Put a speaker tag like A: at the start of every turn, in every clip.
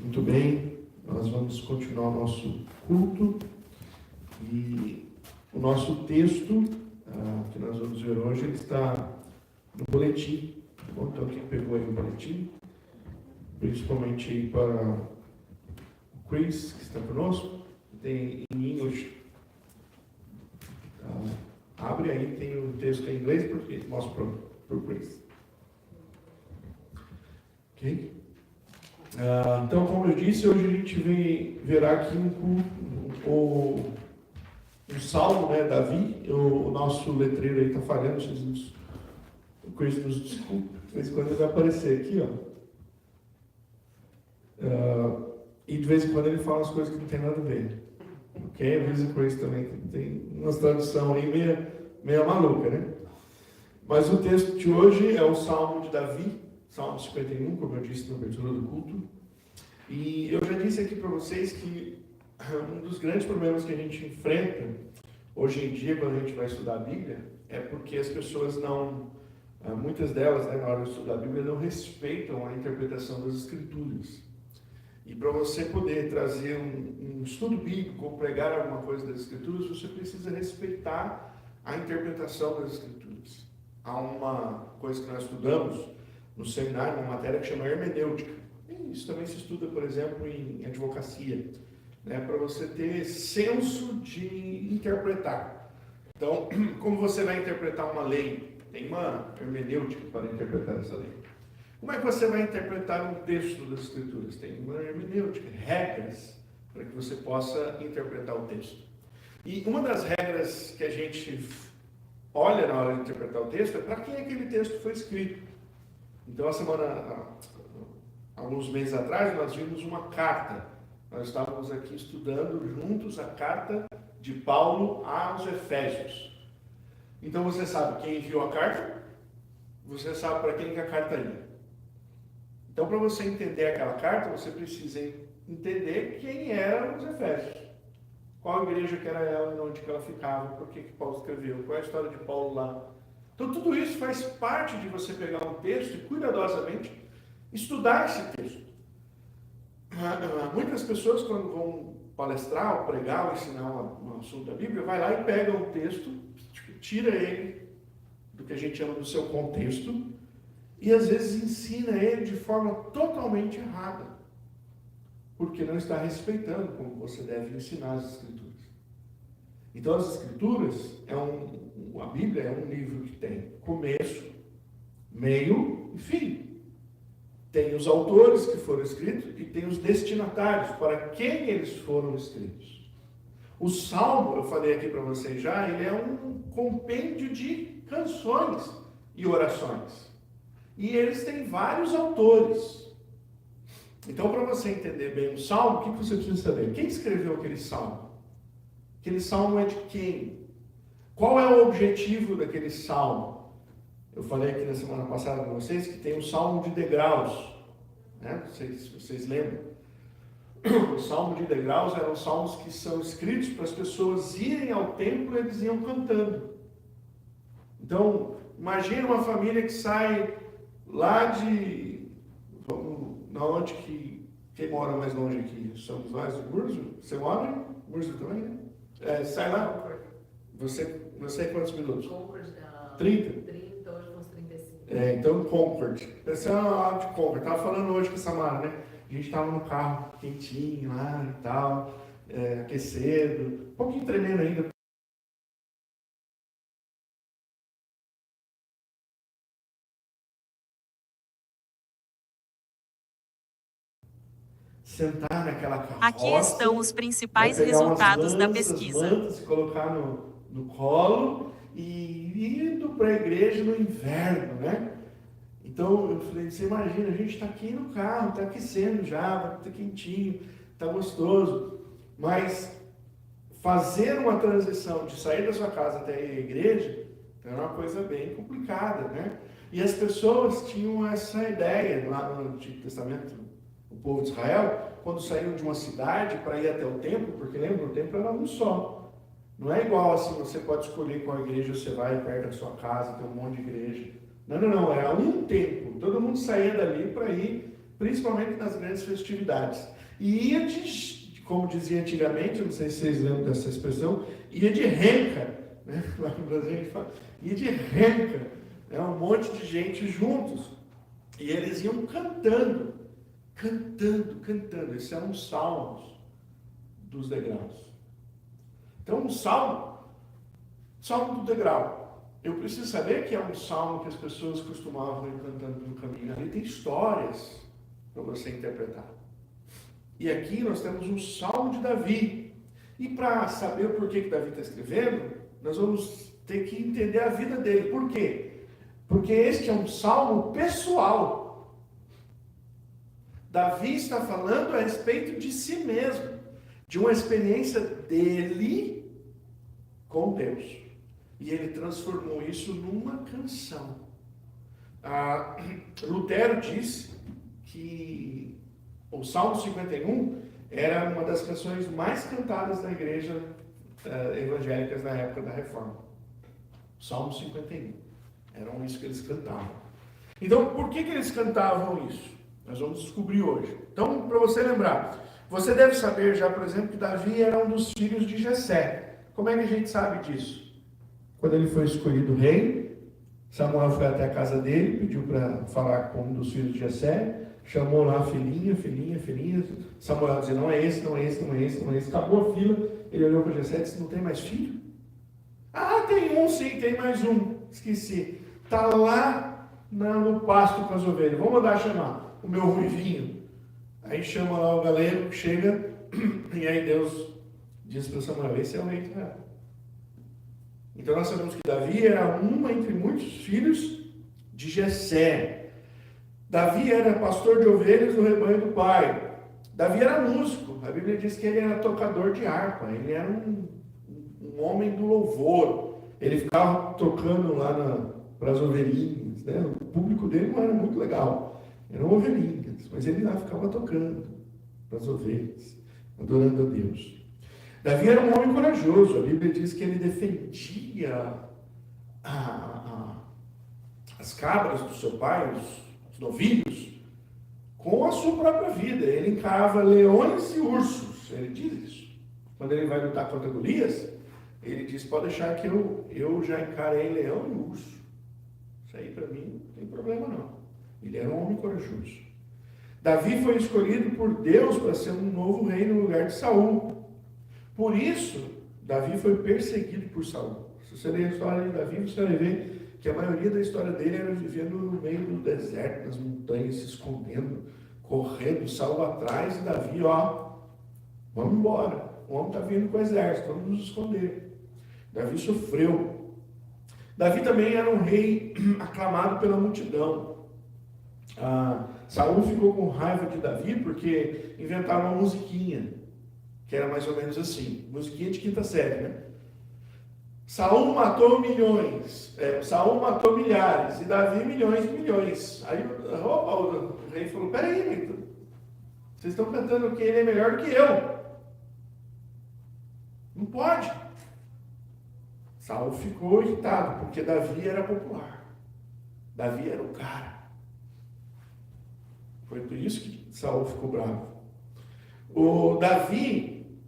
A: Muito bem, nós vamos continuar o nosso culto e o nosso texto que nós vamos ver hoje, ele está no boletim. Bom, então quem pegou aí o boletim, principalmente aí para o Chris, que está conosco, tem em English. Abre aí, tem o texto em inglês e português, mostra para o Chris. Ok? Então, como eu disse, hoje a gente verá aqui um salmo, né, Davi. O nosso letreiro aí está falhando, o Chris nos desculpe, de vez em quando ele vai aparecer aqui, e de vez em quando ele fala as coisas que não tem nada a ver. Ok? Às vezes o Chris também tem uma tradução aí meio maluca, né? Mas o texto de hoje é o Salmo de Davi, Salmo 51, como eu disse na abertura do culto. E eu já disse aqui para vocês que um dos grandes problemas que a gente enfrenta hoje em dia, quando a gente vai estudar a Bíblia, é porque as pessoas muitas delas, né, na hora de estudar a Bíblia, não respeitam a interpretação das Escrituras. E para você poder trazer um estudo bíblico ou pregar alguma coisa das Escrituras, você precisa respeitar a interpretação das Escrituras. Há uma coisa que nós estudamos no seminário, uma matéria que chama hermenêutica. E isso também se estuda, por exemplo, em advocacia, né, para você ter senso de interpretar. Então, como você vai interpretar uma lei? Tem uma hermenêutica para interpretar essa lei. Como é que você vai interpretar um texto das Escrituras? Tem uma hermenêutica, regras para que você possa interpretar o texto. E uma das regras que a gente olha na hora de interpretar o texto é para quem aquele texto foi escrito. Então, alguns meses atrás, nós vimos uma carta. Nós estávamos aqui estudando juntos a carta de Paulo aos Efésios. Então, você sabe quem enviou a carta, você sabe para quem que a carta ia. Então, para você entender aquela carta, você precisa entender quem eram os Efésios. Qual igreja que era ela, onde que ela ficava, por que Paulo escreveu, qual é a história de Paulo lá. Então, tudo isso faz parte de você pegar um texto e cuidadosamente estudar esse texto. Muitas pessoas, quando vão palestrar, ou pregar, ou ensinar um assunto da Bíblia, vai lá e pega um texto, tira ele do que a gente chama do seu contexto, e às vezes ensina ele de forma totalmente errada, porque não está respeitando como você deve ensinar as Escrituras. Então as Escrituras, a Bíblia é um livro que tem começo, meio e fim. Tem os autores que foram escritos e tem os destinatários, para quem eles foram escritos. O Salmo, eu falei aqui para vocês já, ele é um compêndio de canções e orações. E eles têm vários autores. Então, para você entender bem o Salmo, o que você precisa saber? Quem escreveu aquele Salmo? Aquele Salmo é de quem? Qual é o objetivo daquele Salmo? Eu falei aqui na semana passada com vocês que tem o Salmo de degraus. Né? Vocês lembram? O Salmo de degraus eram salmos que são escritos para as pessoas irem ao templo e eles iam cantando. Então, imagine uma família que sai lá de... onde que... Quem mora mais longe aqui? Somos nós, de Murzo? Você mora em Murzo também, né? Sai lá. Você quantos minutos?
B: Concord,
A: 30?
B: 30, hoje uns 35.
A: Então, Concord. Essa é uma de Concord. Estava falando hoje com a Samara, né? A gente estava no carro quentinho lá e tal, aquecendo, um pouquinho tremendo ainda. Sentar naquela carroça.
C: Aqui estão os principais resultados da pesquisa.
A: Mantas, colocar no colo e indo para a igreja no inverno, né? Então eu falei, você imagina, a gente está aqui no carro, está aquecendo já, está quentinho, está gostoso, mas fazer uma transição de sair da sua casa até a igreja é uma coisa bem complicada, né? E as pessoas tinham essa ideia lá no Antigo Testamento, o povo de Israel, quando saíam de uma cidade para ir até o templo, porque lembra, o templo era um só. Não é igual assim, você pode escolher qual igreja você vai perto da sua casa, tem um monte de igreja. Não, era um templo. Todo mundo saía dali para ir principalmente nas grandes festividades. E ia como dizia antigamente, eu não sei se vocês lembram dessa expressão, ia de renca, né? Lá no Brasil a gente fala, ia de renca, né? Um monte de gente juntos. E eles iam cantando. Esses eram os salmos dos degraus. Então, um salmo do degrau. Eu preciso saber que é um salmo que as pessoas costumavam ir cantando pelo caminho. Ali tem histórias para você interpretar. E aqui nós temos um salmo de Davi. E para saber o porquê que Davi está escrevendo, nós vamos ter que entender a vida dele. Por quê? Porque este é um salmo pessoal. Davi está falando a respeito de si mesmo, de uma experiência dele com Deus. E ele transformou isso numa canção. Lutero disse que o Salmo 51 era uma das canções mais cantadas da igreja evangélicas na época da Reforma. Salmo 51. Eram isso que eles cantavam. Então, por que eles cantavam isso? Nós vamos descobrir hoje. Então, para você lembrar, você deve saber já, por exemplo, que Davi era um dos filhos de Jessé. Como é que a gente sabe disso? Quando ele foi escolhido rei, Samuel foi até a casa dele, pediu para falar com um dos filhos de Jessé, chamou lá a filhinha. Samuel dizia, não é esse. Acabou a fila, ele olhou para Jessé e disse, não tem mais filho? Ah, tem um sim, tem mais um. Esqueci. Está lá no pasto com as ovelhas. Vou mandar chamar o meu ruivinho. Aí chama lá o galego, chega, e aí Deus diz para Samuel, esse é o rei de Israel. Então nós sabemos que Davi era um entre muitos filhos de Jessé. Davi era pastor de ovelhas no rebanho do pai. Davi era músico. A Bíblia diz que ele era tocador de harpa. Ele era um homem do louvor. Ele ficava tocando lá para as ovelhinhas, né? O público dele não era muito legal. Eram ovelhinhas. Mas ele lá ficava tocando para as ovelhas, adorando a Deus. Davi era um homem corajoso. A Bíblia diz que ele defendia as cabras do seu pai, os novilhos, com a sua própria vida. Ele encarava leões e ursos. Ele diz isso. Quando ele vai lutar contra Golias, ele diz, pode deixar que eu já encarei leão e urso. Isso aí para mim não tem problema não. Ele era um homem corajoso. Davi foi escolhido por Deus para ser um novo rei no lugar de Saul. Por isso, Davi foi perseguido por Saul. Se você ler a história de Davi, você vai ver que a maioria da história dele era vivendo no meio do deserto, nas montanhas, se escondendo, correndo, Saul atrás, e Davi, vamos embora. O homem está vindo com o exército, vamos nos esconder. Davi sofreu. Davi também era um rei aclamado pela multidão. Saul ficou com raiva de Davi porque inventaram uma musiquinha, que era mais ou menos assim, musiquinha de quinta série, né? Saul matou milhões, Saul matou milhares, e Davi milhões e milhões. Aí o rei falou, peraí, vocês estão cantando que ele é melhor do que eu. Não pode. Saul ficou irritado, porque Davi era popular. Davi era o cara. Foi por isso que Saul ficou bravo. O Davi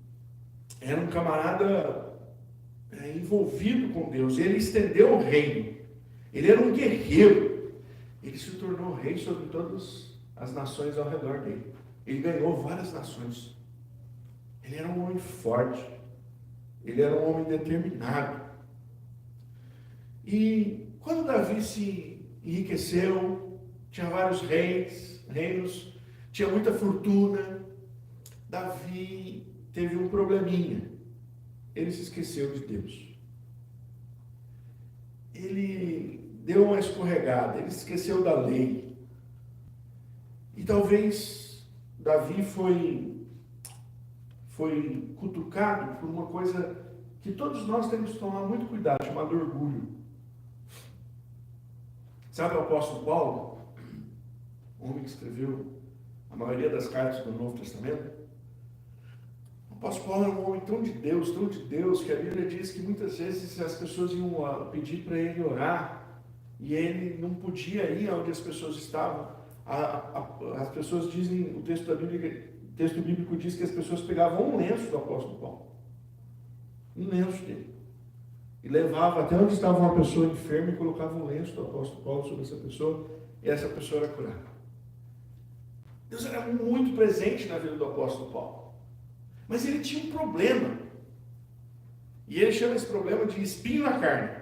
A: era um camarada envolvido com Deus. Ele estendeu o reino. Ele era um guerreiro. Ele se tornou rei sobre todas as nações ao redor dele. Ele ganhou várias nações. Ele era um homem forte. Ele era um homem determinado. E quando Davi se enriqueceu, tinha vários reinos, tinha muita fortuna, Davi teve um probleminha. Ele se esqueceu de Deus. Ele deu uma escorregada, ele se esqueceu da lei. E talvez Davi foi cutucado por uma coisa que todos nós temos que tomar muito cuidado, chamado orgulho. Sabe o apóstolo Paulo, o homem que escreveu a maioria das cartas do Novo Testamento? O apóstolo Paulo era um homem tão de Deus, que a Bíblia diz que muitas vezes as pessoas iam pedir para ele orar, e ele não podia ir onde as pessoas estavam. As pessoas dizem, o texto bíblico diz que as pessoas pegavam um lenço do apóstolo Paulo. Um lenço dele. E levava até onde estava uma pessoa enferma e colocava um lenço do apóstolo Paulo sobre essa pessoa, e essa pessoa era curada. Deus era muito presente na vida do apóstolo Paulo. Mas ele tinha um problema. E ele chama esse problema de espinho na carne.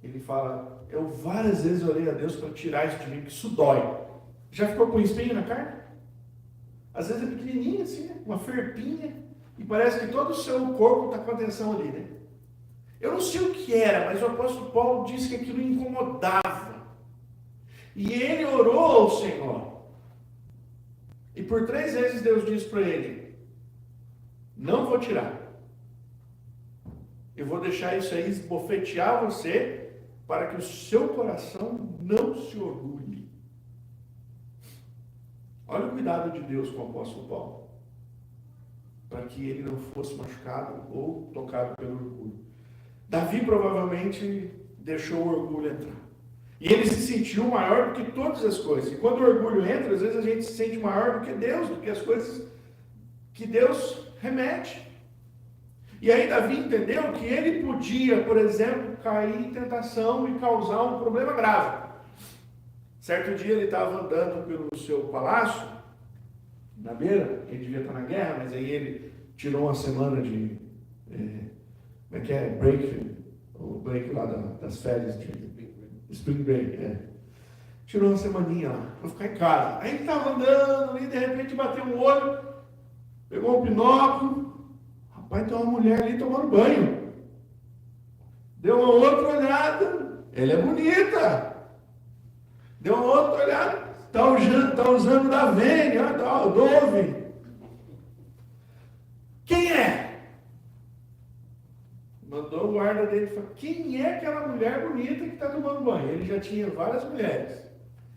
A: Ele fala, eu várias vezes orei a Deus para tirar isso de mim, que isso dói. Já ficou com espinho na carne? Às vezes é pequenininha assim, né? Uma ferpinha, e parece que todo o seu corpo está com atenção ali, né? Eu não sei o que era, mas o apóstolo Paulo disse que aquilo incomodava. E ele orou ao Senhor. E por 3 vezes Deus disse para ele, não vou tirar. Eu vou deixar isso aí esbofetear você, para que o seu coração não se orgulhe. Olha o cuidado de Deus com o apóstolo Paulo, para que ele não fosse machucado ou tocado pelo orgulho. Davi provavelmente deixou o orgulho entrar. E ele se sentiu maior do que todas as coisas. E quando o orgulho entra, às vezes a gente se sente maior do que Deus, do que as coisas que Deus remete. E aí Davi entendeu que ele podia, por exemplo, cair em tentação e causar um problema grave. Certo dia ele estava andando pelo seu palácio, na beira, ele devia estar na guerra, mas aí ele tirou uma semana de, como é que é? O break lá das férias, de Spring Break, tirou uma semaninha lá, para ficar em casa. Aí ele estava andando e de repente bateu um olho, pegou um binóculo, rapaz, tem uma mulher ali tomando banho. Deu uma outra olhada, ela é bonita. Deu uma outra olhada, está usando da Vênia, da Dove. Quem é? Mandou o guarda dele e falou, quem é aquela mulher bonita que está tomando banho? Ele já tinha várias mulheres.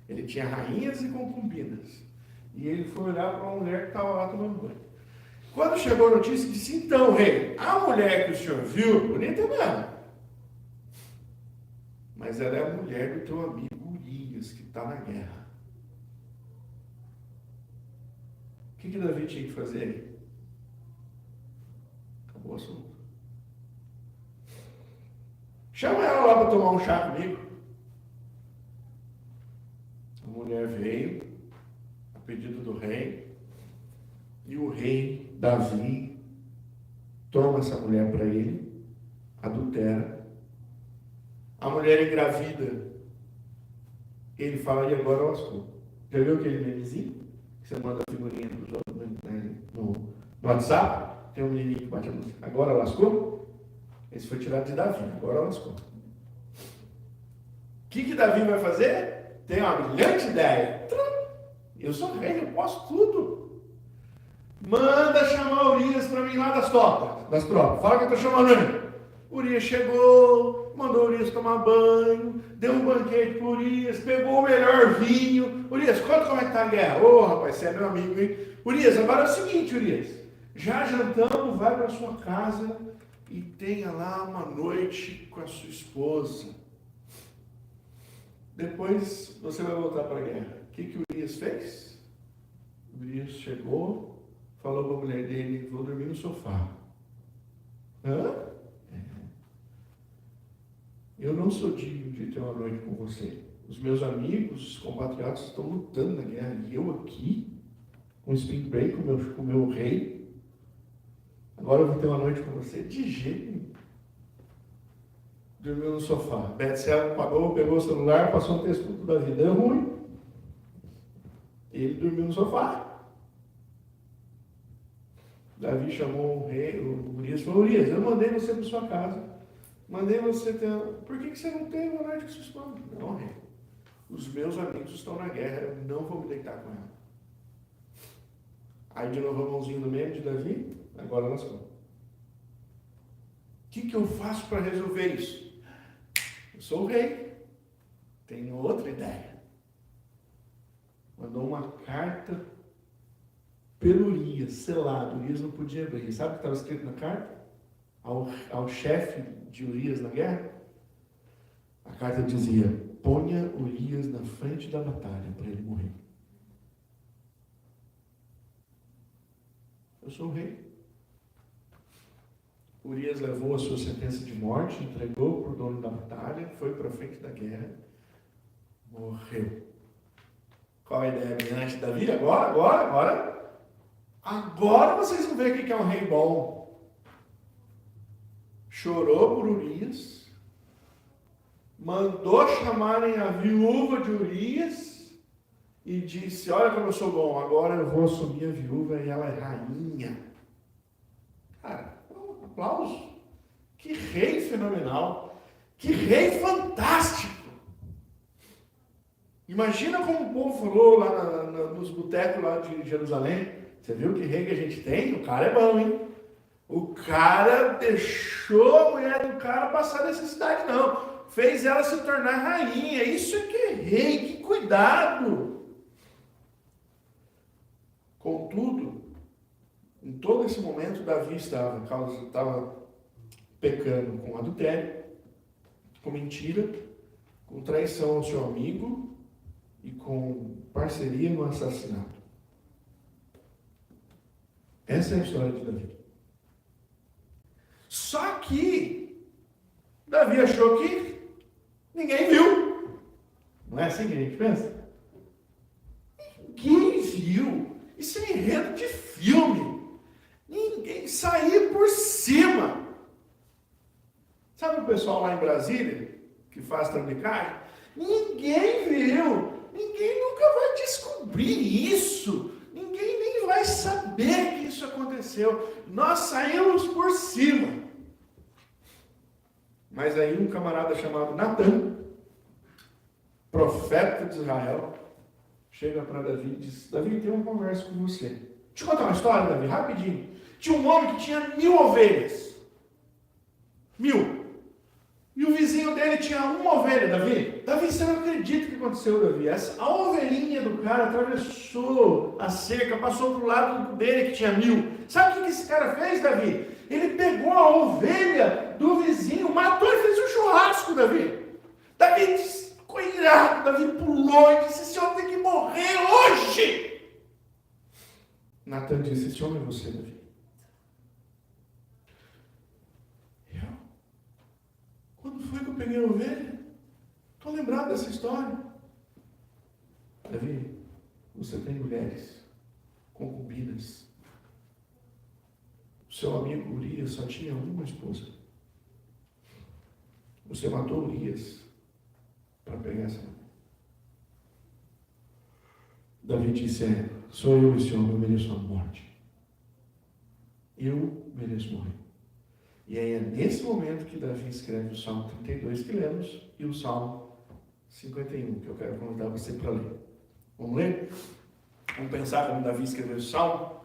A: Ele tinha rainhas e concubinas. E ele foi olhar para uma mulher que estava lá tomando banho. Quando chegou a notícia, disse, então, rei, a mulher que o senhor viu, bonita mesmo. Mas ela é a mulher do teu amigo Urias, que está na guerra. O que Davi tinha que fazer aí? Acabou o assunto. Chama ela lá para tomar um chá comigo. A mulher veio, a pedido do rei, e o rei, Davi, toma essa mulher para ele, adultera. A mulher engravida, ele fala, e agora lascou. Já viu aquele memezinho? Que você manda a figurinha no WhatsApp? Tem um menininho que bate a música. Agora lascou? Esse foi tirado de Davi, agora lascou. O que Davi vai fazer? Tem uma brilhante ideia. Eu sou rei, eu posso tudo. Manda chamar Urias para mim lá das tropas. Fala que eu estou chamando ele. Urias chegou, mandou Urias tomar banho, deu um banquete para Urias, pegou o melhor vinho. Urias, conta como é que está a guerra. Ô, rapaz, você é meu amigo, hein? Urias, agora é o seguinte, Urias. Já jantamos, vai para sua casa e tenha lá uma noite com a sua esposa. Depois você vai voltar para a guerra. O que Urias fez? Urias chegou, falou para a mulher dele, vou dormir no sofá. Hã? Eu não sou digno de ter uma noite com você. Os meus amigos, os compatriotas estão lutando na guerra. E eu aqui, com o Spring Break, com o meu rei. Agora eu vou ter uma noite com você? De jeito nenhum. Dormiu no sofá. Betseba pagou, pegou o celular, passou um texto da vida. Deu ruim. Ele dormiu no sofá. Davi chamou o rei, o Urias, falou, Urias, eu mandei você para sua casa. Mandei você ter... Por que você não tem uma noite com sua esposa? Não, rei. Os meus amigos estão na guerra, eu não vou me deitar com ela. Aí de novo a mãozinha no meio de Davi, agora lascou. O que eu faço para resolver isso? Eu sou o rei. Tenho outra ideia. Mandou uma carta pelo Urias, selado. Urias não podia abrir. Sabe o que estava escrito na carta? Ao chefe de Urias na guerra? A carta dizia, ponha Urias na frente da batalha para ele morrer. Eu sou o rei. Urias levou a sua sentença de morte, entregou para o dono da batalha, foi para a frente da guerra, morreu. Qual a ideia brilhante de Davi? Agora vocês vão ver o que é um rei bom. Chorou por Urias, mandou chamarem a viúva de Urias e disse: olha como eu sou bom, agora eu vou assumir a viúva e ela é rainha. Cara, um aplauso. Que rei fenomenal. Que rei fantástico. Imagina como o povo falou lá nos botecos lá de Jerusalém. Você viu que rei que a gente tem? O cara é bom, hein? O cara deixou a mulher do cara passar necessidade, não. Fez ela se tornar rainha. Isso é que é rei, que cuidado. Contudo, em todo esse momento, Davi estava pecando com adultério, com mentira, com traição ao seu amigo e com parceria no assassinato. Essa é a história de Davi. Só que Davi achou que ninguém viu. Não é assim que a gente pensa? Ninguém viu. Isso é enredo de filme. Ninguém saiu por cima. Sabe o pessoal lá em Brasília, que faz trambicagem? Ninguém viu. Ninguém nunca vai descobrir isso. Ninguém nem vai saber que isso aconteceu. Nós saímos por cima. Mas aí um camarada chamado Natan, profeta de Israel, chega para Davi e diz: Davi, tem uma conversa com você. Deixa eu contar uma história, Davi, rapidinho. Tinha um homem que tinha 1000 ovelhas. 1000. E o vizinho dele tinha uma ovelha, Davi. Davi, você não acredita o que aconteceu, Davi? A ovelhinha do cara atravessou a cerca, passou para o lado dele que tinha 1000. Sabe o que esse cara fez, Davi? Ele pegou a ovelha do vizinho, matou e fez um churrasco, Davi. Davi ficou irado, Davi pulou e disse: esse homem tem que morrer hoje. Natan disse: esse homem é você, Davi. Quando foi que eu peguei a ovelha? Estou lembrado dessa história. Davi, você tem mulheres, concubinas. O seu amigo Urias só tinha uma esposa. Você matou Urias para pegar essa mulher. Davi disse: sou eu esse homem, eu mereço a morte. Eu mereço morrer. E aí é nesse momento que Davi escreve o Salmo 32 que lemos e o Salmo 51, que eu quero convidar você para ler. Vamos ler? Vamos pensar como Davi escreveu o Salmo?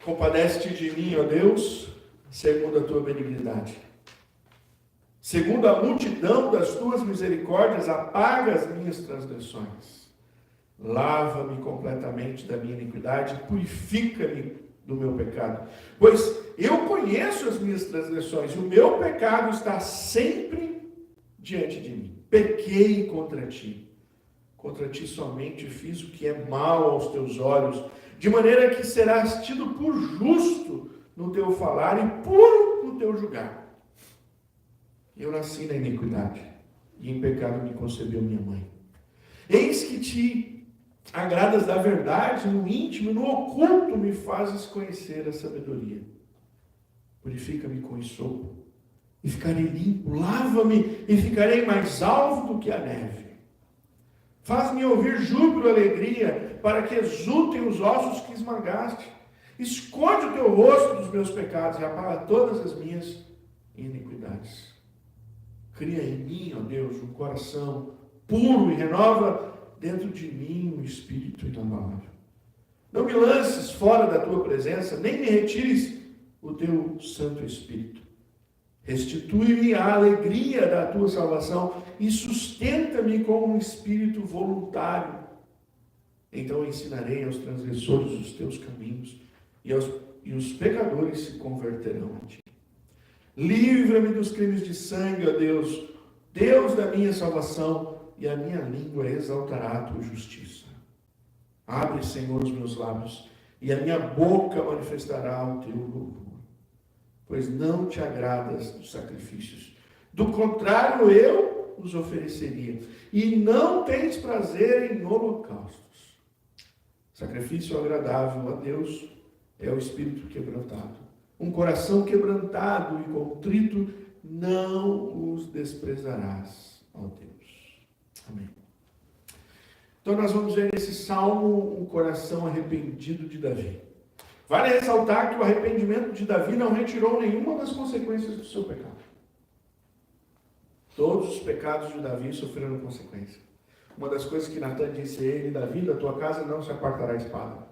A: Compadece-te de mim, ó Deus, segundo a tua benignidade. Segundo a multidão das tuas misericórdias, apaga as minhas transgressões. Lava-me completamente da minha iniquidade, purifica-me do meu pecado. Pois eu conheço as minhas transgressões, e o meu pecado está sempre diante de mim. Pequei contra ti somente fiz o que é mal aos teus olhos, de maneira que serás tido por justo no teu falar e puro no teu julgar. Eu nasci na iniquidade, e em pecado me concebeu minha mãe. Eis que te agradas da verdade, no íntimo, no oculto me fazes conhecer a sabedoria. Purifica-me com esopo, e ficarei limpo. Lava-me, e ficarei mais alvo do que a neve. Faz-me ouvir júbilo e alegria, para que exultem os ossos que esmagaste. Esconde o teu rosto dos meus pecados, e apaga todas as minhas iniquidades. Cria em mim, ó Deus, um coração puro, e renova dentro de mim um espírito inabalável. Não me lances fora da tua presença, nem me retires o teu Santo Espírito. Restitui-me a alegria da tua salvação e sustenta-me com um espírito voluntário. Então ensinarei aos transgressores os teus caminhos e os pecadores se converterão a ti. Livra-me dos crimes de sangue, ó Deus, Deus da minha salvação, e a minha língua exaltará a tua justiça. Abre, Senhor, os meus lábios, e a minha boca manifestará o teu louvor. Pois não te agradas dos sacrifícios. Do contrário, eu os ofereceria. E não tens prazer em holocaustos. Sacrifício agradável a Deus é o espírito quebrantado. Um coração quebrantado e contrito, não os desprezarás, ó Deus. Amém. Então nós vamos ver nesse salmo um coração arrependido de Davi. Vale ressaltar que o arrependimento de Davi não retirou nenhuma das consequências do seu pecado. Todos os pecados de Davi sofreram consequência. Uma das coisas que Natan disse a ele: Davi, da tua casa não se apartará a espada.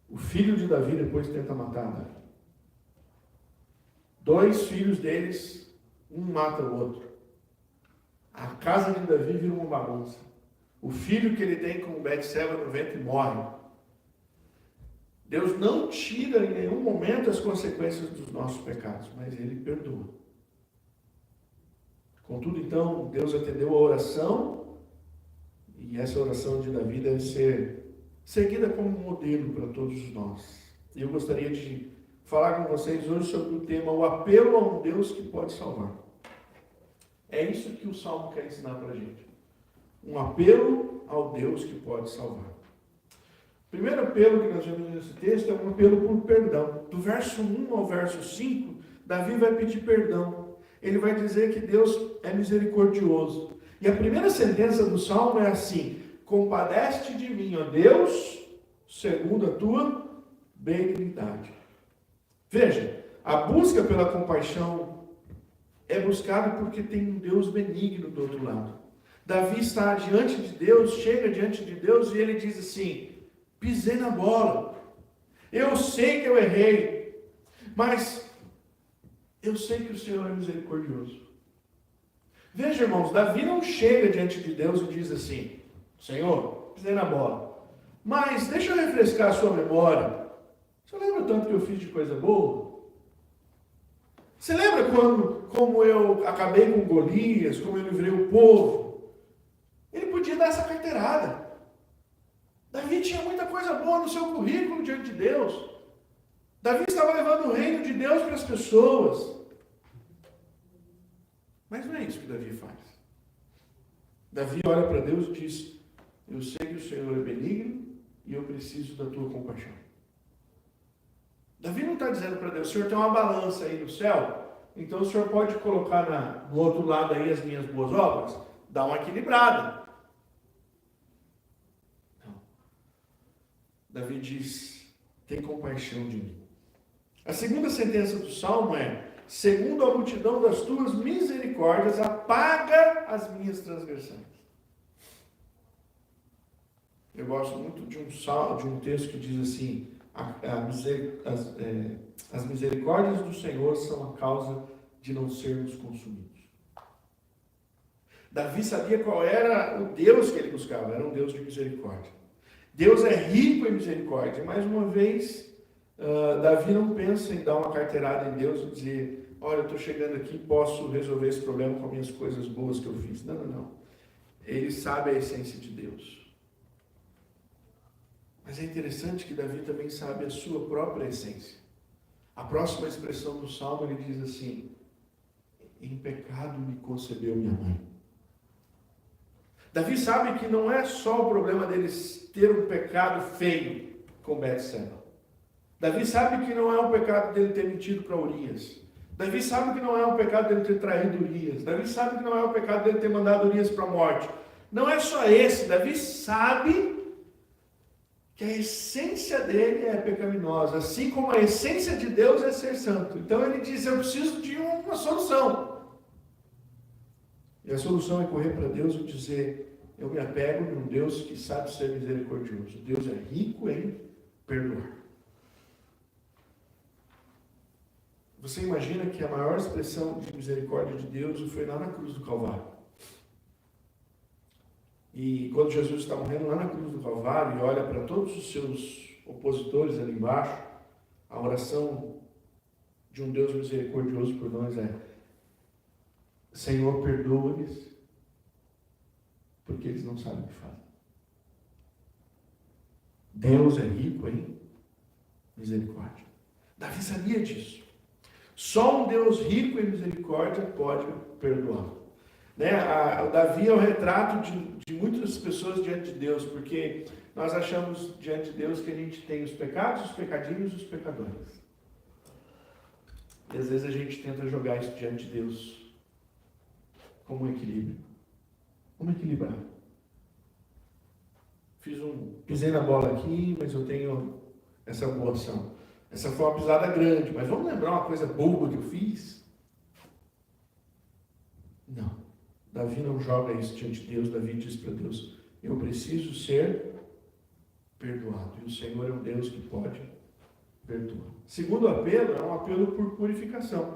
A: O filho de Davi depois tenta matar Davi. 2 filhos deles, um mata o outro. A casa de Davi vira uma bagunça. O filho que ele tem com Betseba no ventre morre. Deus não tira em nenhum momento as consequências dos nossos pecados, mas Ele perdoa. Contudo, então, Deus atendeu a oração, e essa oração de Davi deve ser seguida como modelo para todos nós. Eu gostaria de falar com vocês hoje sobre o tema: o apelo a um Deus que pode salvar. É isso que o Salmo quer ensinar para a gente. Um apelo ao Deus que pode salvar. O primeiro apelo que nós vemos nesse texto é um apelo por perdão. Do verso 1 ao verso 5, Davi vai pedir perdão. Ele vai dizer que Deus é misericordioso. E a primeira sentença do Salmo é assim: compadece-te de mim, ó Deus, segundo a tua benignidade. Veja, a busca pela compaixão é buscada porque tem um Deus benigno do outro lado. Davi está diante de Deus, chega diante de Deus e ele diz assim: pisei na bola, eu sei que eu errei, mas eu sei que o Senhor é misericordioso. Veja, irmãos, Davi não chega diante de Deus e diz assim: Senhor, pisei na bola, mas deixa eu refrescar a sua memória. Você lembra tanto que eu fiz de coisa boa? Você lembra como eu acabei com Golias, como eu livrei o povo? Ele podia dar essa carteirada. Davi tinha muita coisa boa no seu currículo diante de Deus. Davi estava levando o reino de Deus para as pessoas. Mas não é isso que Davi faz. Davi olha para Deus e diz: eu sei que o Senhor é benigno e eu preciso da tua compaixão. Davi não está dizendo para Deus: o Senhor tem uma balança aí no céu, então o Senhor pode colocar do outro lado aí as minhas boas obras? Dá uma equilibrada. Não. Davi diz: tem compaixão de mim. A segunda sentença do Salmo é: segundo a multidão das tuas misericórdias, apaga as minhas transgressões. Eu gosto muito de um texto que diz assim: as misericórdias do Senhor são a causa de não sermos consumidos. Davi sabia qual era o Deus que ele buscava, era um Deus de misericórdia. Deus é rico em misericórdia. Mais uma vez, Davi não pensa em dar uma carteirada em Deus e dizer: olha, eu estou chegando aqui, posso resolver esse problema com as minhas coisas boas que eu fiz. Não, não, não. Ele sabe a essência de Deus. Mas é interessante que Davi também sabe a sua própria essência. A próxima expressão do Salmo, ele diz assim: em pecado me concebeu minha mãe. Davi sabe que não é só o problema deles ter um pecado feio com Betseba. Davi sabe que não é um pecado dele ter mentido para Urias. Davi sabe que não é um pecado dele ter traído Urias. Davi sabe que não é um pecado dele ter mandado Urias para a morte. Não é só esse. Davi sabe que a essência dele é pecaminosa, assim como a essência de Deus é ser santo. Então ele diz: eu preciso de uma solução. E a solução é correr para Deus e dizer: eu me apego num Deus que sabe ser misericordioso. Deus é rico em perdoar. Você imagina que a maior expressão de misericórdia de Deus foi lá na cruz do Calvário. E quando Jesus está morrendo lá na cruz do Calvário e olha para todos os seus opositores ali embaixo, a oração de um Deus misericordioso por nós é: Senhor, perdoa-lhes, porque eles não sabem o que fazem. Deus é rico em misericórdia. Davi sabia disso. Só um Deus rico em misericórdia pode perdoar. O Davi é o retrato de muitas pessoas diante de Deus, porque nós achamos diante de Deus que a gente tem os pecados, os pecadinhos e os pecadores. E às vezes a gente tenta jogar isso diante de Deus como um equilíbrio. Vamos equilibrar. Pisei na bola aqui, mas eu tenho essa boa ação. Essa foi uma pisada grande, mas vamos lembrar uma coisa boa que eu fiz? Não. Davi não joga isso diante de Deus. Davi diz para Deus: eu preciso ser perdoado. E o Senhor é um Deus que pode perdoar. Segundo apelo, é um apelo por purificação.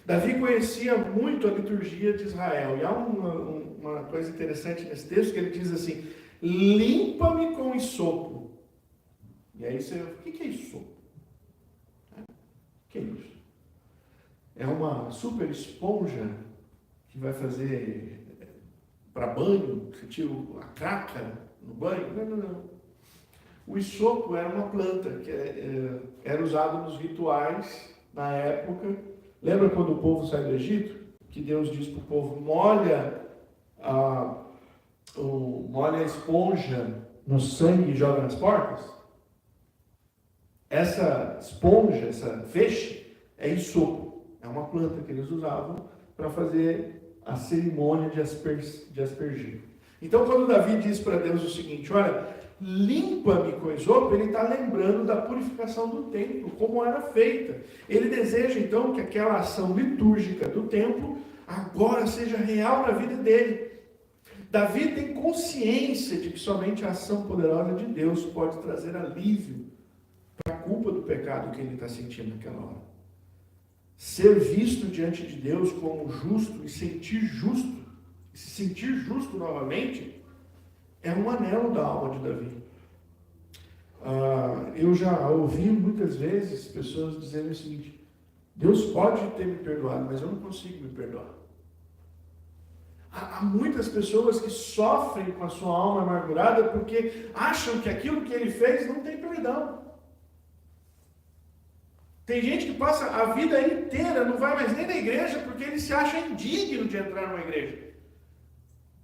A: Davi conhecia muito a liturgia de Israel. E há uma coisa interessante nesse texto, que ele diz assim: limpa-me com hisopo. E aí você, o que é hisopo? O que é isso? É uma super esponja que vai fazer para banho, você tira a craca no banho? Não. O hisopo era uma planta que era usada nos rituais na época. Lembra quando o povo sai do Egito? Que Deus diz para o povo: molha a esponja no sangue e joga nas portas? Essa esponja, essa feixe, é hisopo. É uma planta que eles usavam para fazer a cerimônia de aspergir. Então, quando Davi diz para Deus o seguinte: olha, limpa-me com hisopo, ele está lembrando da purificação do templo, como era feita. Ele deseja, então, que aquela ação litúrgica do templo agora seja real na vida dele. Davi tem consciência de que somente a ação poderosa de Deus pode trazer alívio para a culpa do pecado que ele está sentindo naquela hora. Ser visto diante de Deus como justo e se sentir justo novamente, é um anelo da alma de Davi. Eu já ouvi muitas vezes pessoas dizendo o seguinte: Deus pode ter me perdoado, mas eu não consigo me perdoar. Há muitas pessoas que sofrem com a sua alma amargurada porque acham que aquilo que ele fez não tem perdão. Tem gente que passa a vida inteira, não vai mais nem na igreja, porque ele se acha indigno de entrar numa igreja.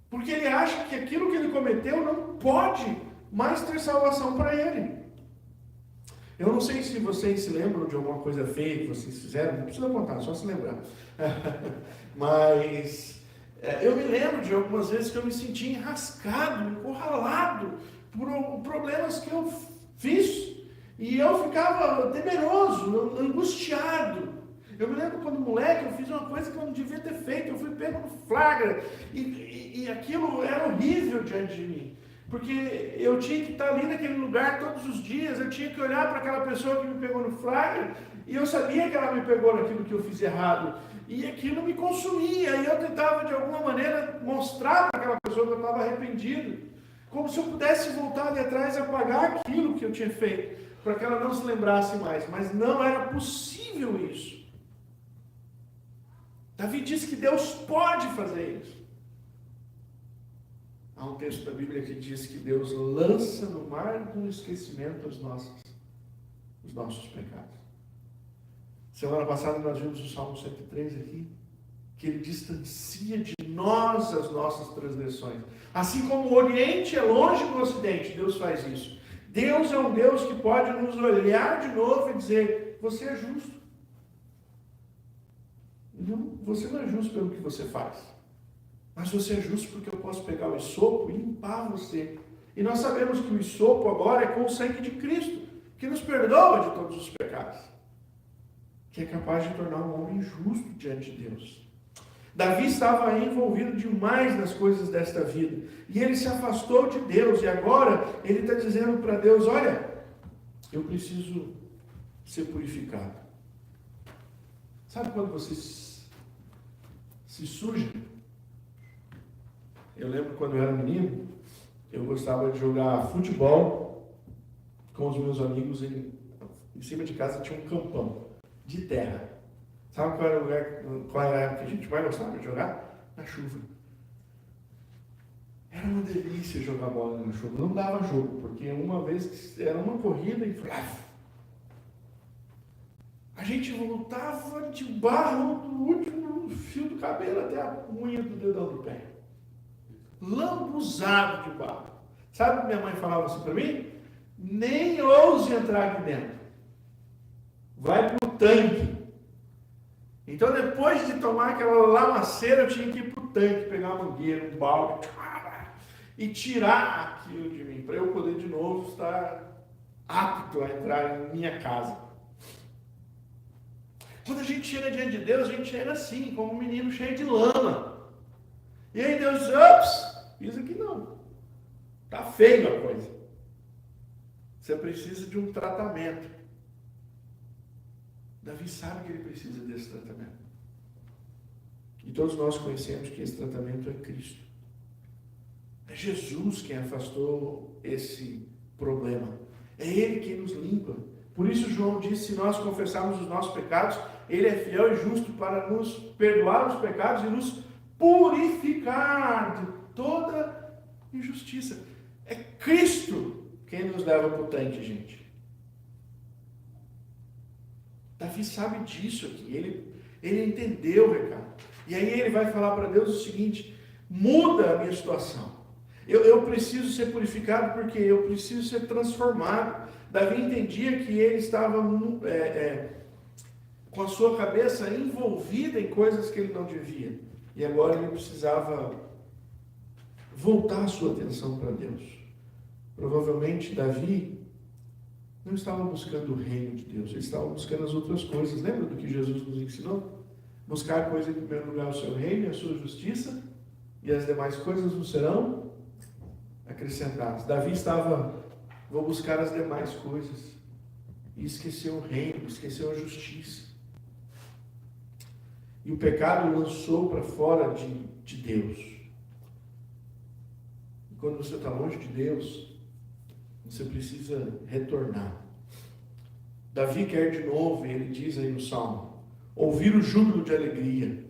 A: Porque ele acha que aquilo que ele cometeu não pode mais ter salvação para ele. Eu não sei se vocês se lembram de alguma coisa feia que vocês fizeram, não precisa contar, só se lembrar. Mas eu me lembro de algumas vezes que eu me senti enrascado, encurralado por problemas que eu fiz. E eu ficava temeroso, angustiado. Eu me lembro quando moleque, eu fiz uma coisa que eu não devia ter feito, eu fui pego no flagra. E aquilo era horrível diante de mim. Porque eu tinha que estar ali naquele lugar todos os dias, eu tinha que olhar para aquela pessoa que me pegou no flagra, e eu sabia que ela me pegou naquilo que eu fiz errado. E aquilo me consumia, e eu tentava de alguma maneira mostrar para aquela pessoa que eu estava arrependido. Como se eu pudesse voltar ali atrás e apagar aquilo que eu tinha feito, para que ela não se lembrasse mais. Mas não era possível isso. Davi disse que Deus pode fazer isso. Há um texto da Bíblia que diz que Deus lança no mar do esquecimento os nossos pecados. Semana passada nós vimos o Salmo 103 aqui, que ele distancia de nós as nossas transgressões. Assim como o Oriente é longe do Ocidente, Deus faz isso. Deus é um Deus que pode nos olhar de novo e dizer: você é justo. Não, você não é justo pelo que você faz. Mas você é justo porque eu posso pegar o hisopo e limpar você. E nós sabemos que o hisopo agora é com o sangue de Cristo, que nos perdoa de todos os pecados. Que é capaz de tornar um homem justo diante de Deus. Davi estava envolvido demais nas coisas desta vida. E ele se afastou de Deus. E agora ele está dizendo para Deus: olha, eu preciso ser purificado. Sabe quando você se suja? Eu lembro quando eu era menino, eu gostava de jogar futebol com os meus amigos. Em cima de casa tinha um campão de terra. Sabe qual era a época que a gente mais gostava de jogar? na chuva. Era uma delícia jogar bola na chuva. Não dava jogo, porque uma vez era uma corrida e a gente voltava de barro do último fio do cabelo até a unha do dedão do pé. Lambuzado de barro. Sabe o que minha mãe falava assim para mim? Nem ouse entrar aqui dentro. Vai pro tanque. Então, depois de tomar aquela lamaceira, eu tinha que ir pro tanque, pegar uma mangueira, um balde, e tirar aquilo de mim, para eu poder de novo estar apto a entrar em minha casa. Quando a gente chega diante de Deus, a gente chega assim, como um menino cheio de lama. E aí Deus diz, ops, isso aqui não. Está feio a coisa. Você precisa de um tratamento. Davi sabe que ele precisa desse tratamento. E todos nós conhecemos que esse tratamento é Cristo. É Jesus quem afastou esse problema. É Ele quem nos limpa. Por isso João diz, se nós confessarmos os nossos pecados, Ele é fiel e justo para nos perdoar os pecados e nos purificar de toda injustiça. É Cristo quem nos leva para o tanque, gente. Davi sabe disso aqui. Ele entendeu o recado. E aí ele vai falar para Deus o seguinte, muda a minha situação. Eu preciso ser purificado porque eu preciso ser transformado. Davi entendia que ele estava com a sua cabeça envolvida em coisas que ele não devia. E agora ele precisava voltar a sua atenção para Deus. Provavelmente Davi não estava buscando o reino de Deus, ele estava buscando as outras coisas. Lembra do que Jesus nos ensinou? Buscar coisa em primeiro lugar o seu reino e a sua justiça, e as demais coisas não serão acrescentadas. Davi estava, vou buscar as demais coisas, e esqueceu o reino, esqueceu a justiça. E o pecado o lançou para fora de Deus. E quando você está longe de Deus, você precisa retornar. Davi quer de novo, ele diz aí no Salmo, ouvir o júbilo de alegria.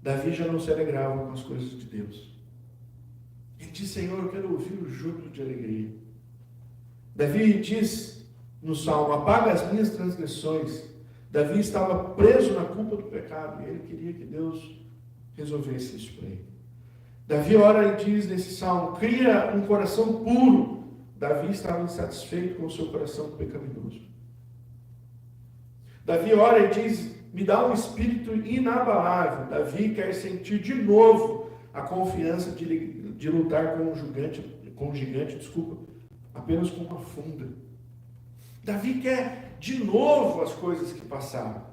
A: Davi já não se alegrava com as coisas de Deus. Ele diz, Senhor, eu quero ouvir o júbilo de alegria. Davi diz no Salmo, apaga as minhas transgressões. Davi estava preso na culpa do pecado e ele queria que Deus resolvesse isso para ele. Davi ora e diz nesse Salmo, cria um coração puro. Davi estava insatisfeito com o seu coração pecaminoso. Davi ora e diz, me dá um espírito inabalável. Davi quer sentir de novo a confiança de lutar com o gigante, apenas com uma funda. Davi quer de novo as coisas que passaram.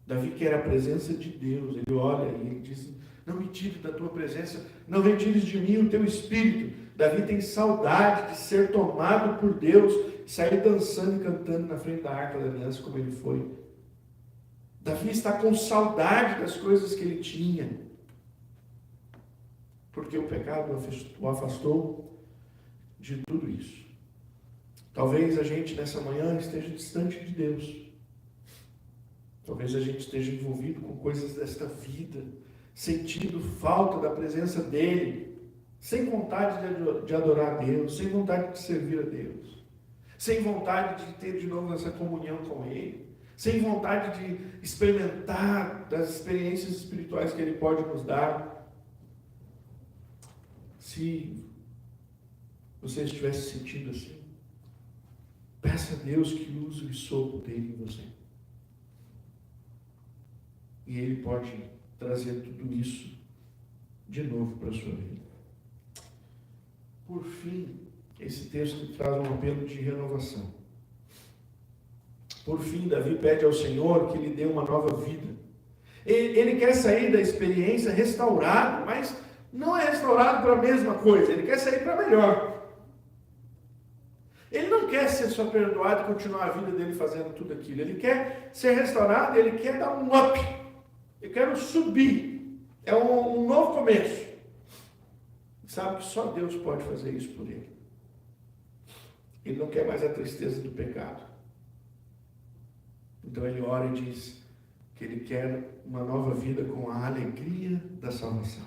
A: Davi quer a presença de Deus. Ele olha e ele diz, não me tire da tua presença, não retires de mim o teu espírito. Davi tem saudade de ser tomado por Deus, sair dançando e cantando na frente da arca da aliança como ele foi. Davi está com saudade das coisas que ele tinha, porque o pecado o afastou de tudo isso. Talvez a gente nessa manhã esteja distante de Deus. Talvez a gente esteja envolvido com coisas desta vida, sentindo falta da presença dEle, sem vontade de adorar a Deus, sem vontade de servir a Deus, sem vontade de ter de novo essa comunhão com Ele, sem vontade de experimentar das experiências espirituais que Ele pode nos dar. Se você estivesse sentindo assim, peça a Deus que use o sopro dele em você. E Ele pode trazer tudo isso de novo para a sua vida. Por fim, esse texto traz um apelo de renovação. Por fim, Davi pede ao Senhor que lhe dê uma nova vida. Ele quer sair da experiência restaurado, mas não é restaurado para a mesma coisa, ele quer sair para melhor. Ele não quer ser só perdoado e continuar a vida dele fazendo tudo aquilo. Ele quer ser restaurado, ele quer dar um up. Eu quero subir. É um novo começo. Sabe que só Deus pode fazer isso por ele. Ele não quer mais a tristeza do pecado. Então ele ora e diz, que ele quer uma nova vida com a alegria da salvação.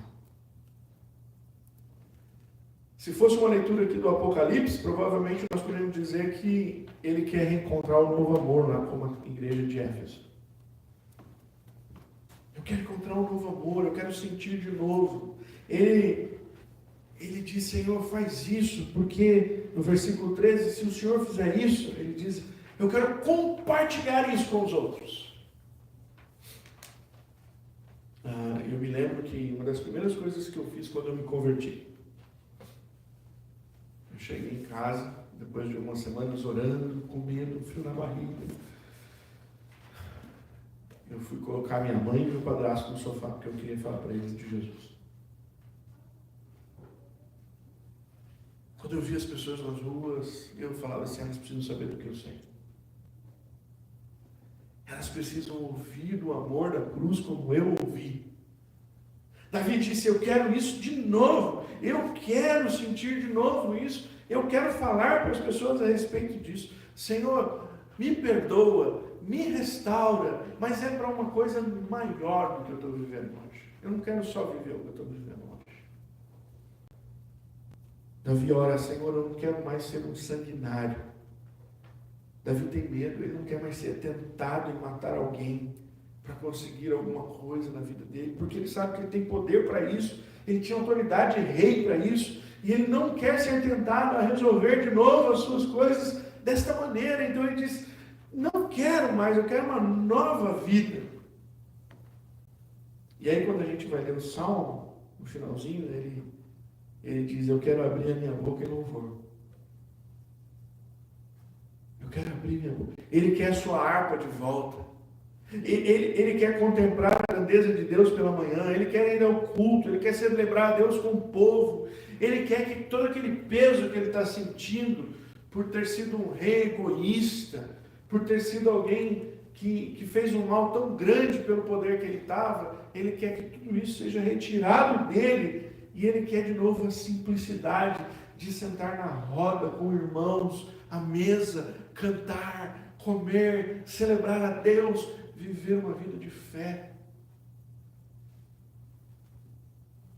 A: Se fosse uma leitura aqui do Apocalipse, provavelmente nós poderíamos dizer que ele quer reencontrar o novo amor lá como a igreja de Éfeso. Eu quero encontrar um novo amor, eu quero sentir de novo. Ele diz, Senhor, faz isso, porque no versículo 13, se o Senhor fizer isso, ele diz, eu quero compartilhar isso com os outros. Eu me lembro que uma das primeiras coisas que eu fiz quando eu me converti, eu cheguei em casa, depois de algumas semanas orando, com medo, frio na barriga. Eu fui colocar minha mãe e meu padrasto no sofá, porque eu queria falar para eles de Jesus. Quando eu via as pessoas nas ruas, eu falava assim, elas precisam saber do que eu sei. Elas precisam ouvir do amor da cruz como eu ouvi. Davi disse, eu quero isso de novo. Eu quero sentir de novo isso. Eu quero falar para as pessoas a respeito disso. Senhor, me perdoa, me restaura, mas é para uma coisa maior do que eu estou vivendo hoje. Eu não quero só viver o que eu estou vivendo hoje. Davi ora, Senhor, eu não quero mais ser um sanguinário. Davi tem medo, ele não quer mais ser tentado em matar alguém para conseguir alguma coisa na vida dele, porque ele sabe que ele tem poder para isso, ele tinha autoridade de rei para isso, e ele não quer ser tentado a resolver de novo as suas coisas desta maneira. Então ele diz, não quero mais, eu quero uma nova vida. E aí quando a gente vai ler o Salmo, no finalzinho, ele diz, eu quero abrir a minha boca em louvor. Eu quero abrir minha boca. Ele quer a sua harpa de volta. Ele quer contemplar a grandeza de Deus pela manhã. Ele quer ir ao culto. Ele quer celebrar a Deus com o povo. Ele quer que todo aquele peso que ele está sentindo por ter sido um rei egoísta, por ter sido alguém que fez um mal tão grande pelo poder que ele estava, ele quer que tudo isso seja retirado dele. E ele quer de novo a simplicidade de sentar na roda com irmãos, à mesa, cantar, comer, celebrar a Deus, viver uma vida de fé.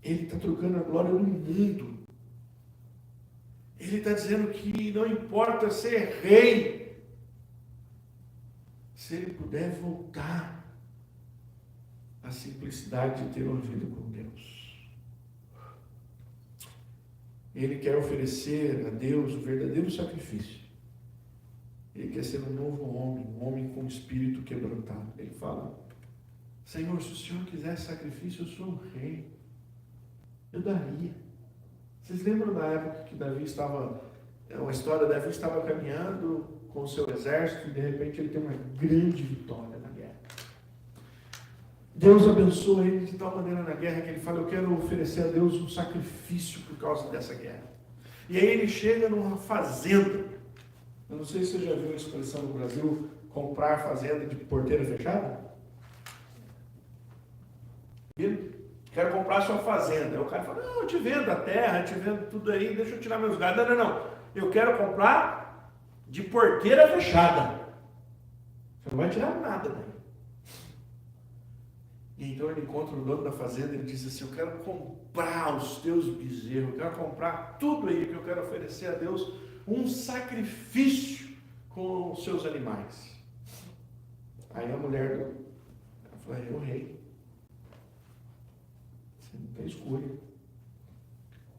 A: Ele está trocando a glória do mundo. Ele está dizendo que não importa ser rei, se ele puder voltar à simplicidade de ter uma vida com Deus. Ele quer oferecer a Deus o verdadeiro sacrifício. Ele quer ser um novo homem, um homem com espírito quebrantado. Ele fala, Senhor, se o Senhor quiser sacrifício, eu sou um rei. Eu daria. Vocês lembram da época que Davi estava, uma história, Davi estava caminhando com o seu exército e de repente ele tem uma grande vitória na guerra. Deus abençoa ele de tal maneira na guerra que ele fala, eu quero oferecer a Deus um sacrifício por causa dessa guerra. E aí ele chega numa fazenda. Eu não sei se você já viu a expressão no Brasil, comprar fazenda de porteira fechada. Quero comprar sua fazenda. Aí o cara fala, não, eu te vendo a terra, te vendo tudo aí, deixa eu tirar meus gados. Não. Eu quero comprar de porteira fechada. Você não vai tirar nada daí. E então ele encontra o dono da fazenda e ele diz assim, eu quero comprar os teus bezerros, eu quero comprar tudo aí que eu quero oferecer a Deus, um sacrifício com os seus animais. Aí a mulher fala, é o rei. Você não tem escolha.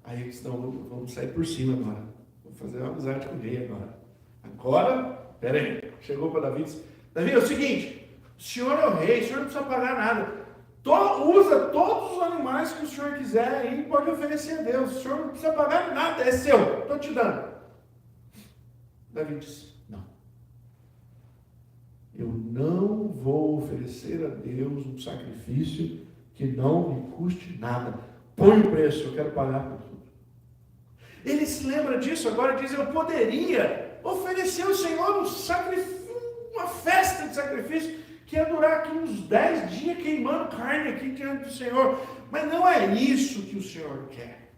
A: Aí eles dizem, não, vamos sair por cima agora. Vou fazer uma amizade com o rei agora. Agora, peraí, chegou para Davi e disse, Davi, é o seguinte, o senhor é o rei, o senhor não precisa pagar nada. Usa todos os animais que o senhor quiser e pode oferecer a Deus. O senhor não precisa pagar nada, é seu, estou te dando. Davi disse, não. Eu não vou oferecer a Deus um sacrifício que não me custe nada. Põe o preço, eu quero pagar por tudo. Ele se lembra disso, agora diz, eu poderia oferecer ao Senhor um sacrifício, uma festa de sacrifício, que ia durar aqui uns 10 dias queimando carne aqui diante do Senhor. Mas não é isso que o Senhor quer.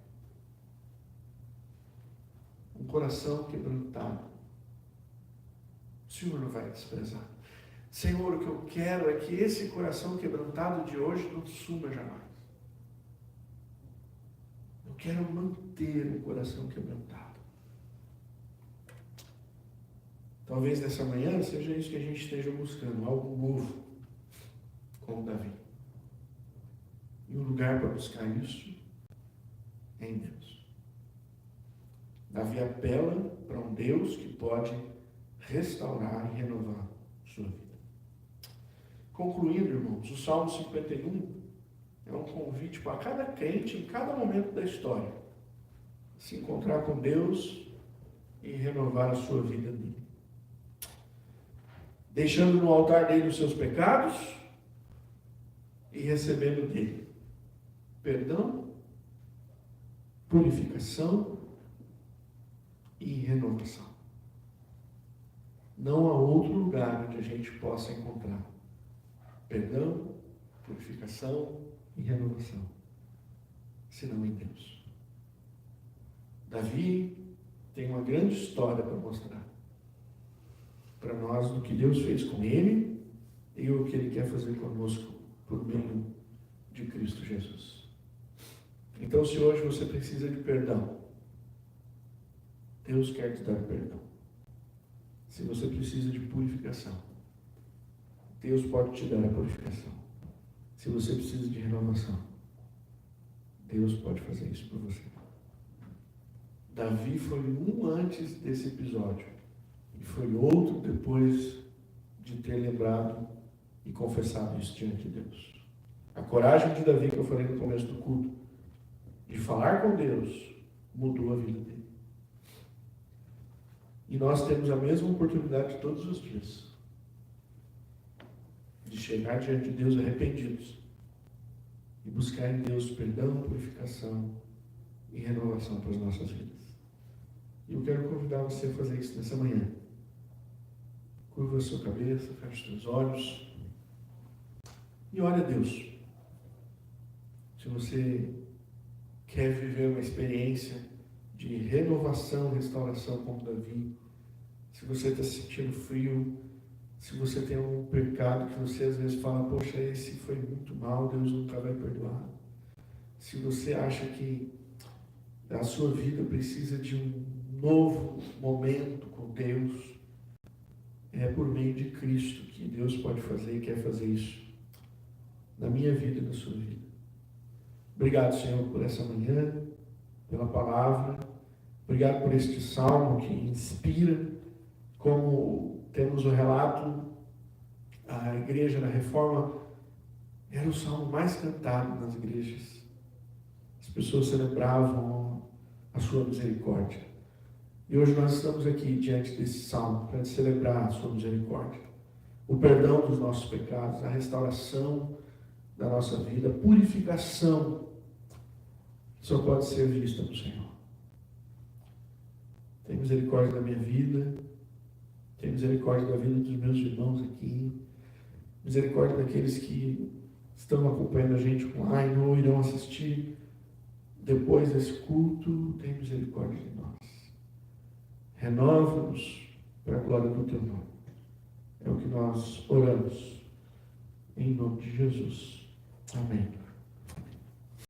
A: Um coração quebrantado. O Senhor não vai desprezar. Senhor, o que eu quero é que esse coração quebrantado de hoje não suma jamais. Eu quero manter o coração quebrantado. Talvez nessa manhã seja isso que a gente esteja buscando, algo novo, como Davi. E o lugar para buscar isso é em Deus. Davi apela para um Deus que pode restaurar e renovar sua vida. Concluindo, irmãos, o Salmo 51 é um convite para cada crente em cada momento da história se encontrar com Deus e renovar a sua vida nele. Deixando no altar dele os seus pecados e recebendo dele perdão, purificação e renovação. Não há outro lugar onde a gente possa encontrar perdão, purificação e renovação, senão em Deus. Davi tem uma grande história para mostrar para nós do que Deus fez com ele e o que ele quer fazer conosco por meio de Cristo Jesus. Então, se hoje você precisa de perdão, Deus quer te dar perdão. Se você precisa de purificação, Deus pode te dar a purificação. Se você precisa de renovação, Deus pode fazer isso por você. Davi foi um antes desse episódio e foi outro depois de ter lembrado e confessado isso diante de Deus. A coragem de Davi, que eu falei no começo do culto, de falar com Deus, mudou a vida dele. E nós temos a mesma oportunidade todos os dias de chegar diante de Deus arrependidos e buscar em Deus perdão, purificação e renovação para as nossas vidas. E eu quero convidar você a fazer isso nessa manhã. Curva a sua cabeça, feche os seus olhos e ore a Deus. Se você quer viver uma experiência de renovação, restauração como Davi, se você está se sentindo frio, se você tem algum pecado que você às vezes fala, poxa, esse foi muito mal, Deus nunca vai perdoar. Se você acha que a sua vida precisa de um novo momento com Deus, é por meio de Cristo que Deus pode fazer e quer fazer isso na minha vida e na sua vida. Obrigado, Senhor, por essa manhã, pela palavra. Obrigado por este salmo que inspira, como temos o relato, a igreja da Reforma era o salmo mais cantado nas igrejas. As pessoas celebravam a sua misericórdia. E hoje nós estamos aqui diante desse salmo para celebrar a sua misericórdia, o perdão dos nossos pecados, a restauração da nossa vida, a purificação que só pode ser vista no Senhor. Tem misericórdia da minha vida, tem misericórdia da vida dos meus irmãos aqui, misericórdia daqueles que estão acompanhando a gente online ou irão assistir depois desse culto. Tem misericórdia de nós. Renova-nos para a glória do teu nome. É o que nós oramos em nome de Jesus. Amém.